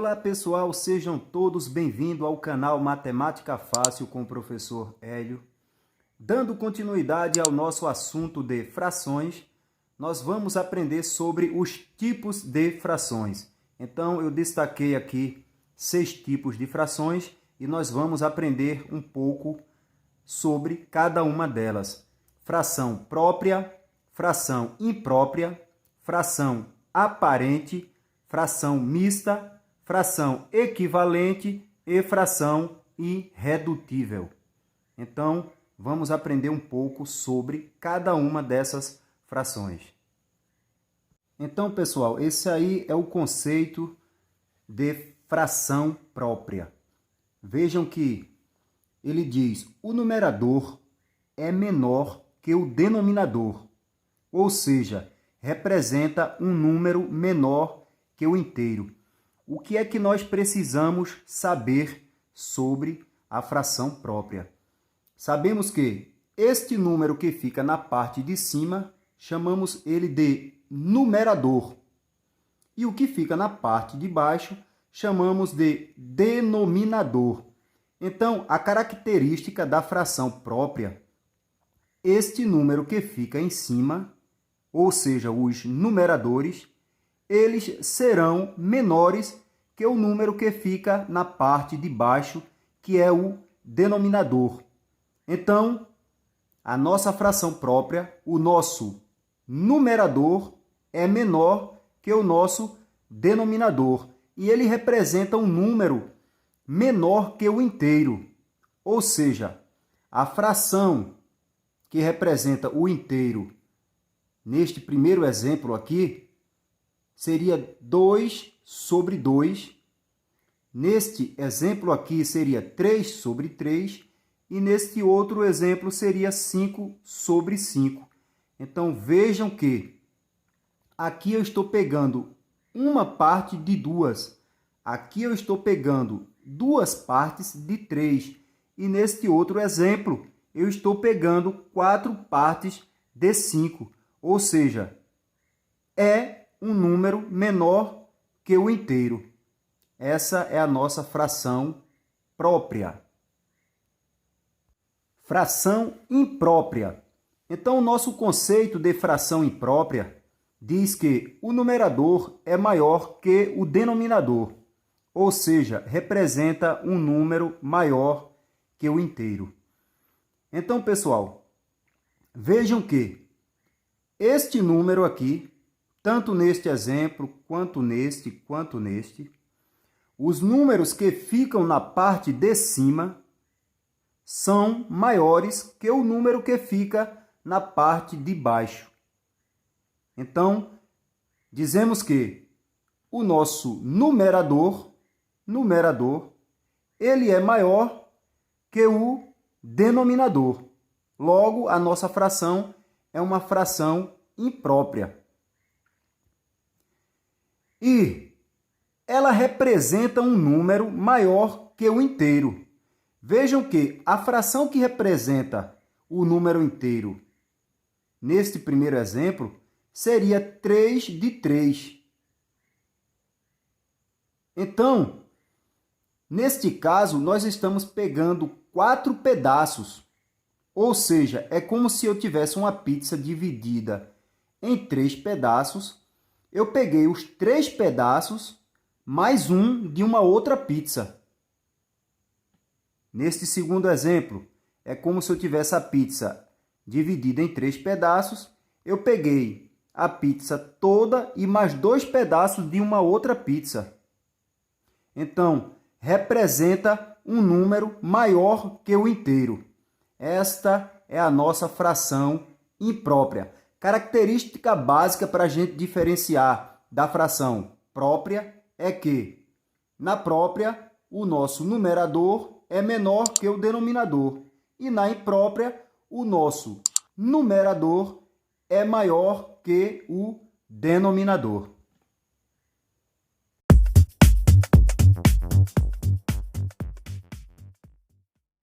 Olá pessoal, sejam todos bem-vindos ao canal Matemática Fácil com o professor Hélio. Dando continuidade ao nosso assunto de frações, nós vamos aprender sobre os tipos de frações. Então eu destaquei aqui 6 tipos de frações e nós vamos aprender um pouco sobre cada uma delas. Fração própria, fração imprópria, fração aparente, fração mista, fração equivalente e fração irredutível. Então, vamos aprender um pouco sobre cada uma dessas frações. Então, pessoal, esse aí é o conceito de fração própria. Vejam que ele diz: o numerador é menor que o denominador, ou seja, representa um número menor que o inteiro. O que é que nós precisamos saber sobre a fração própria? Sabemos que este número que fica na parte de cima, chamamos ele de numerador. E o que fica na parte de baixo, chamamos de denominador. Então, a característica da fração própria, este número que fica em cima, ou seja, os numeradores, eles serão menores que o número que fica na parte de baixo, que é o denominador. Então, a nossa fração própria, o nosso numerador é menor que o nosso denominador. E ele representa um número menor que o inteiro. Ou seja, a fração que representa o inteiro, neste primeiro exemplo aqui, seria 2 sobre 2. Neste exemplo aqui seria 3 sobre 3. E neste outro exemplo seria 5 sobre 5. Então vejam que aqui eu estou pegando uma parte de 2. Aqui eu estou pegando 2 partes de 3. E neste outro exemplo eu estou pegando 4 partes de 5. Ou seja, é um número menor que o inteiro. Essa é a nossa fração própria. Fração imprópria. Então, o nosso conceito de fração imprópria diz que o numerador é maior que o denominador, ou seja, representa um número maior que o inteiro. Então, pessoal, vejam que este número aqui, tanto neste exemplo, quanto neste, os números que ficam na parte de cima são maiores que o número que fica na parte de baixo. Então, dizemos que o nosso numerador, ele é maior que o denominador. Logo, a nossa fração é uma fração imprópria. E ela representa um número maior que o inteiro. Vejam que a fração que representa o número inteiro, neste primeiro exemplo, seria 3 de 3. Então, neste caso, nós estamos pegando 4 pedaços. Ou seja, é como se eu tivesse uma pizza dividida em 3 pedaços. Eu peguei os 3 pedaços mais um de uma outra pizza. Neste segundo exemplo, é como se eu tivesse a pizza dividida em 3 pedaços. Eu peguei a pizza toda e mais 2 pedaços de uma outra pizza. Então, representa um número maior que o inteiro. Esta é a nossa fração imprópria. Característica básica para a gente diferenciar da fração própria é que, na própria, o nosso numerador é menor que o denominador. E na imprópria, o nosso numerador é maior que o denominador.